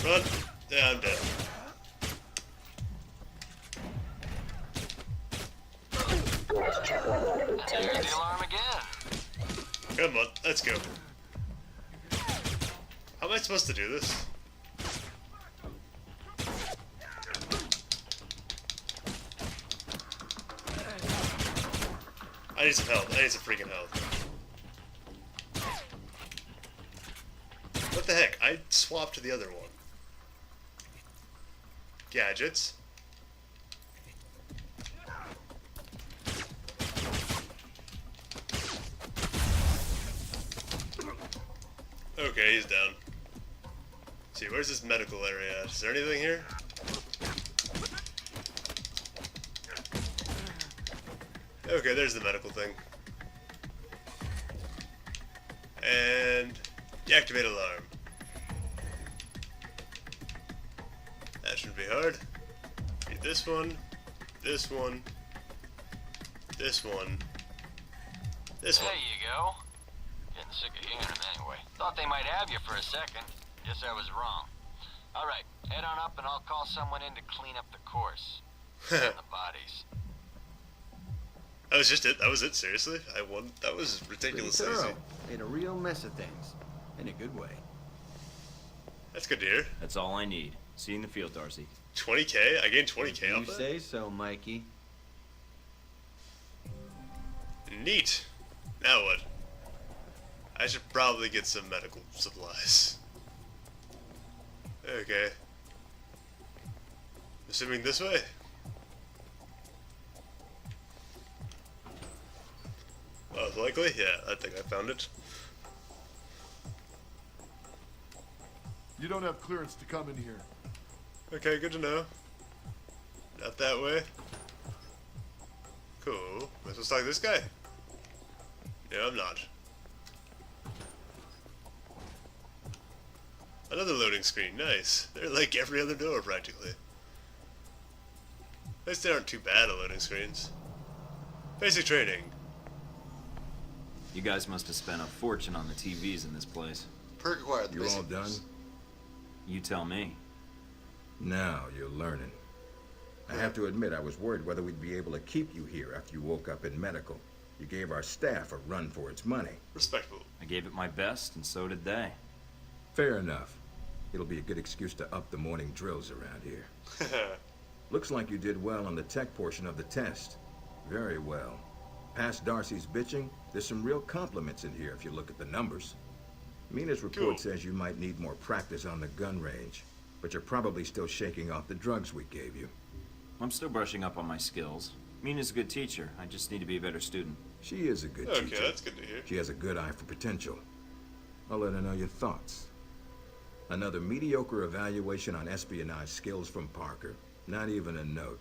on. Yeah, I'm dead. There's the alarm again. Come on, let's go. How am I supposed to do this? I need some health. I need some freaking health. What the heck? I swapped to the other one. Gadgets. Okay, he's down. Let's see, where's this medical area at? Is there anything here? Okay, there's the medical thing. And deactivate alarm. That shouldn't be hard. Need this one, this one, this one, this one. There you go. Getting sick of hearing them anyway. Thought they might have you for a second. Guess I was wrong. Alright, head on up and I'll call someone in to clean up the course. And the bodies. That was just it. That was it. Seriously, I won. That was ridiculously easy. Made a real mess of things, in a good way. That's good to hear. That's all I need. See you in the field, Darcy. 20k? I gained 20k off You that? say so, Mikey. Neat. Now what? I should probably get some medical supplies. Okay. Assuming this way? Most likely? Yeah, I think I found it. You don't have clearance to come in here. Okay, good to know. Not that way. Cool. Am I supposed to talk to this guy? No, I'm not. Another loading screen, nice. They're like every other door, practically. At least they aren't too bad at loading screens. Basic training. You guys must have spent a fortune on the TVs in this place. Perk acquired the You all basic done? use. You tell me. Now you're learning. I have to admit, I was worried whether we'd be able to keep you here after you woke up in medical. You gave our staff a run for its money. Respectful. I gave it my best, and so did they. Fair enough. It'll be a good excuse to up the morning drills around here. Looks like you did well on the tech portion of the test. Very well. Past Darcy's bitching, there's some real compliments in here if you look at the numbers. Mina's report Cool. says you might need more practice on the gun range, but you're probably still shaking off the drugs we gave you. I'm still brushing up on my skills. Mina's a good teacher. I just need to be a better student. She is a good Okay, teacher. that's good to hear. She has a good eye for potential. I'll let her know your thoughts. Another mediocre evaluation on espionage skills from Parker. Not even a note.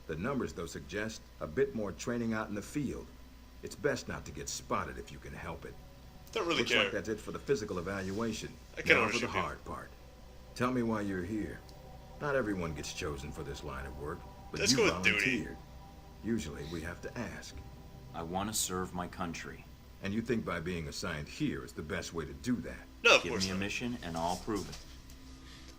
The numbers, though, suggest a bit more training out in the field. It's best not to get spotted if you can help it. Don't really Looks care. like that's it for the physical evaluation. I kinda Now wanna for the shoot you. hard part. Tell me why you're here. Not everyone gets chosen for this line of work, but Let's you go with duty. volunteered. Usually we have to ask. I want to serve my country. And you think by being assigned here is the best way to do that? No, of Give course me a not. mission, and I'll prove it.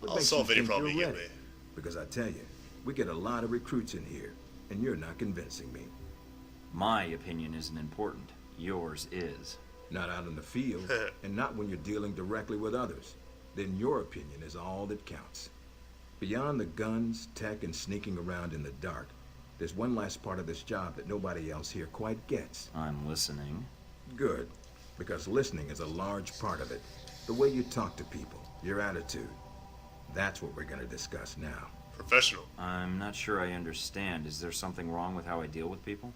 What I'll makes solve you any think problem you you're give ready? me. Because I tell you, we get a lot of recruits in here, and you're not convincing me. My opinion isn't important. Yours is. Not out in the field, and not when you're dealing directly with others. Then your opinion is all that counts. Beyond the guns, tech, and sneaking around in the dark, there's one last part of this job that nobody else here quite gets. I'm listening. Good, because listening is a large part of it. The way you talk to people, your attitude. That's what we're gonna discuss now. Professional. I'm not sure I understand. Is there something wrong with how I deal with people?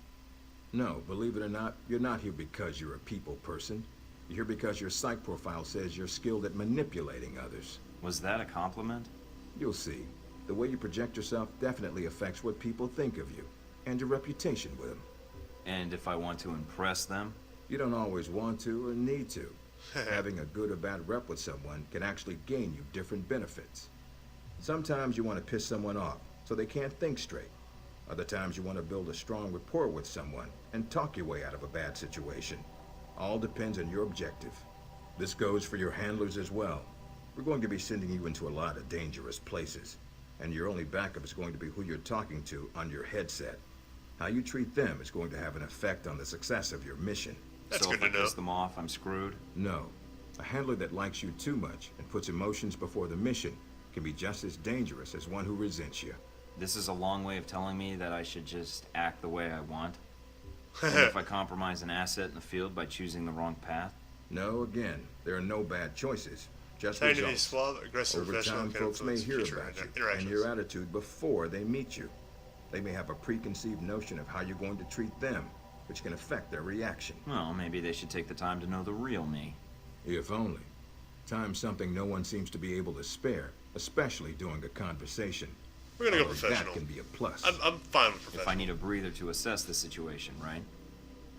No, believe it or not, you're not here because you're a people person. You're here because your psych profile says you're skilled at manipulating others. Was that a compliment? You'll see. The way you project yourself definitely affects what people think of you, and your reputation with them. And if I want to impress them? You don't always want to or need to. Having a good or bad rep with someone can actually gain you different benefits. Sometimes you want to piss someone off, so they can't think straight. Other times you want to build a strong rapport with someone and talk your way out of a bad situation. All depends on your objective. This goes for your handlers as well. We're going to be sending you into a lot of dangerous places, and your only backup is going to be who you're talking to on your headset. How you treat them is going to have an effect on the success of your mission. That's So good if I to know. piss them off, I'm screwed? No. A handler that likes you too much and puts emotions before the mission can be just as dangerous as one who resents you. This is a long way of telling me that I should just act the way I want? And if I compromise an asset in the field by choosing the wrong path? No, again, there are no bad choices. Just Trying to be results. suave, aggressive, Over professional, time, can folks may influence hear future about you and interactions. your attitude before they meet you. They may have a preconceived notion of how you're going to treat them, which can affect their reaction. Well, maybe they should take the time to know the real me. If only. Time's something no one seems to be able to spare, especially during a conversation. We're gonna go Although professional. That can be a plus. I'm fine with professional. If I need a breather to assess the situation, right?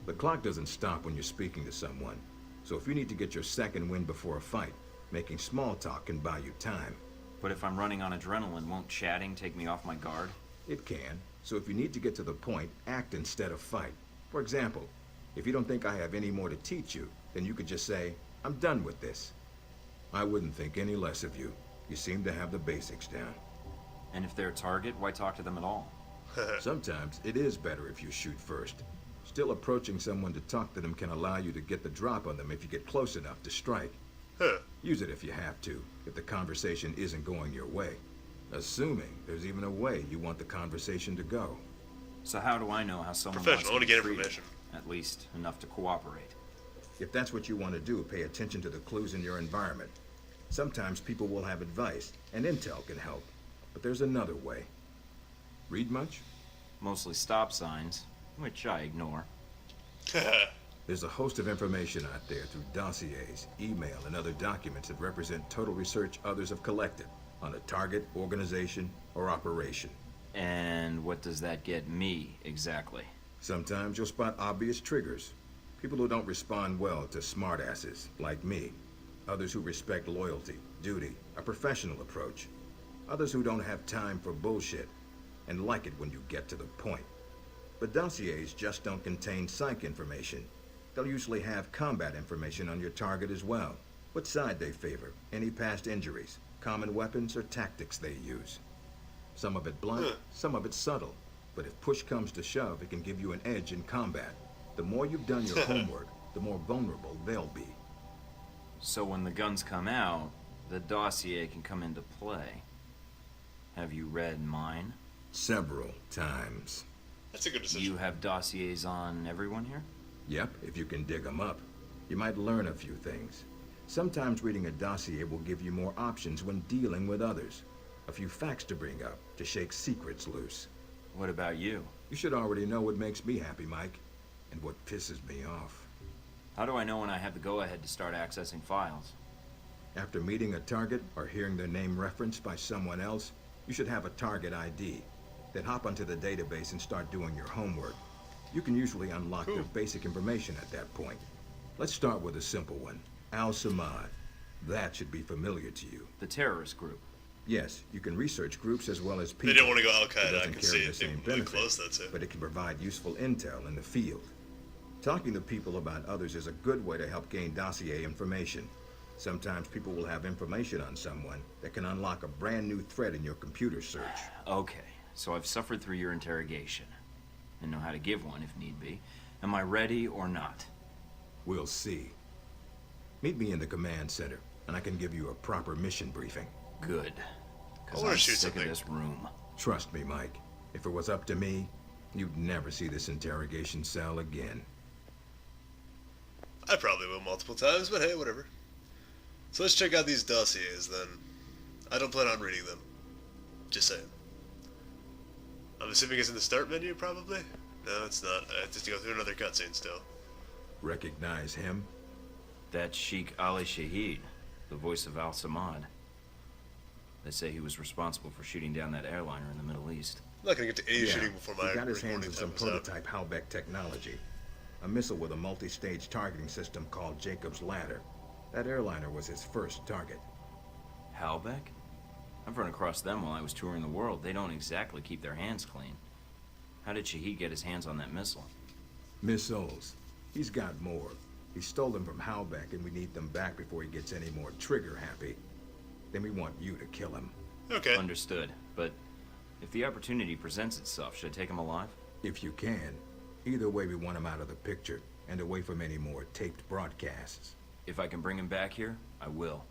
The clock doesn't stop when you're speaking to someone. So if you need to get your second win before a fight, making small talk can buy you time. But if I'm running on adrenaline, won't chatting take me off my guard? It can. So if you need to get to the point, act instead of fight. For example, if you don't think I have any more to teach you, then you could just say, I'm done with this. I wouldn't think any less of you. You seem to have the basics down. And if they're a target, why talk to them at all? Sometimes it is better if you shoot first. Still, approaching someone to talk to them can allow you to get the drop on them if you get close enough to strike. Huh. Use it if you have to, if the conversation isn't going your way. Assuming there's even a way you want the conversation to go. So how do I know how someone Professional, I wants wanna to be get treated? information. At least enough to cooperate. If that's what you want to do, pay attention to the clues in your environment. Sometimes people will have advice, and intel can help. But there's another way. Read much? Mostly stop signs, which I ignore. There's a host of information out there through dossiers, email, and other documents that represent total research others have collected on a target, organization, or operation. And what does that get me, exactly? Sometimes you'll spot obvious triggers. People who don't respond well to smartasses, like me. Others who respect loyalty, duty, a professional approach. Others who don't have time for bullshit, and like it when you get to the point. But dossiers just don't contain psych information. They'll usually have combat information on your target as well. What side they favor, any past injuries, common weapons or tactics they use. Some of it blunt, some of it subtle. But if push comes to shove, it can give you an edge in combat. The more you've done your homework, the more vulnerable they'll be. So when the guns come out, the dossier can come into play. Have you read mine? Several times. That's a good decision. You have dossiers on everyone here? Yep, if you can dig them up. You might learn a few things. Sometimes reading a dossier will give you more options when dealing with others. A few facts to bring up, to shake secrets loose. What about you? You should already know what makes me happy, Mike, and what pisses me off. How do I know when I have the go-ahead to start accessing files? After meeting a target or hearing their name referenced by someone else, you should have a target ID. Then hop onto the database and start doing your homework. You can usually unlock their basic information at that point. Let's start with a simple one. Al-Samad. That should be familiar to you. The terrorist group. Yes, you can research groups as well as people. They didn't want to go It Al-Qaeda, I doesn't can carry see the it. same They really benefits, close that too. but it can provide useful intel in the field. Talking to people about others is a good way to help gain dossier information. Sometimes people will have information on someone that can unlock a brand new thread in your computer search. Okay, so I've suffered through your interrogation and know how to give one if need be. Am I ready or not? We'll see. Meet me in the command center, and I can give you a proper mission briefing. Good. Because I wanna I'm shoot sick something. of this room. Trust me, Mike. If it was up to me, you'd never see this interrogation cell again. I probably will multiple times, but hey, whatever. So let's check out these dossiers then. I don't plan on reading them. Just saying. I'm assuming it's in the start menu, probably? No, it's not. I have to go through another cutscene still. Recognize him? That's Sheikh Ali Shahid, the voice of Al-Samad. They say he was responsible for shooting down that airliner in the Middle East. I'm not gonna get to any shooting before my he got his hands recording on some time is up. prototype Halbeck technology. A missile with a multi-stage targeting system called Jacob's Ladder. That airliner was his first target. Halbeck? I've run across them while I was touring the world. They don't exactly keep their hands clean. How did Shahid get his hands on that missile? Missiles. He's got more. He stole them from Halbeck, and we need them back before he gets any more trigger happy. then we want you to kill him. Okay. Understood. But if the opportunity presents itself, should I take him alive? If you can. Either way, we want him out of the picture, and away from any more taped broadcasts. If I can bring him back here, I will.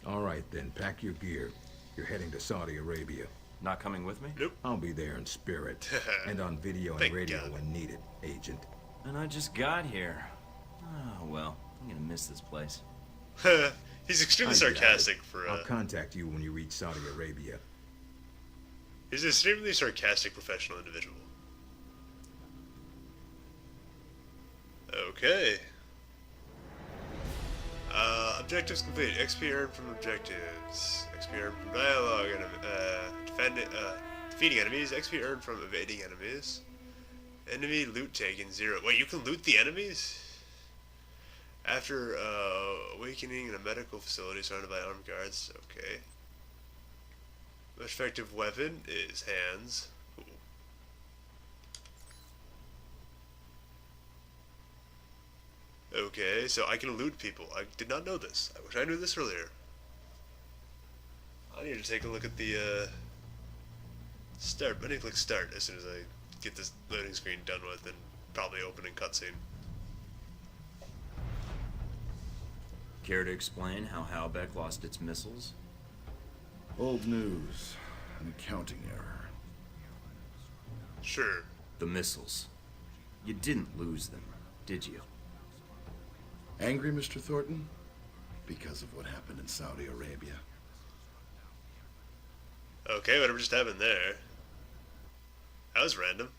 All right, then, pack your gear. You're heading to Saudi Arabia. Not coming with me? Nope. I'll be there in spirit, and on video and Thank radio God. when needed, Agent. And I just got here. Oh, well, I'm gonna miss this place. He's extremely I got it. sarcastic for I'll contact you when you reach Saudi Arabia. He's an extremely sarcastic professional individual. Okay. Objectives complete. XP earned from objectives. XP earned from dialogue and defeating enemies. XP earned from evading enemies. Enemy loot taken 0. Wait, you can loot the enemies? After awakening in a medical facility surrounded by armed guards. Okay. Most effective weapon is hands. Cool. Okay, so I can loot people. I did not know this. I wish I knew this earlier. I need to take a look at the start. I need to click start as soon as I get this loading screen done with and probably opening cutscene. Care to explain how Halbeck lost its missiles? Old news. An accounting error. Sure. The missiles. You didn't lose them, did you? Angry, Mr. Thornton? Because of what happened in Saudi Arabia. Okay, whatever just happened there. That was random.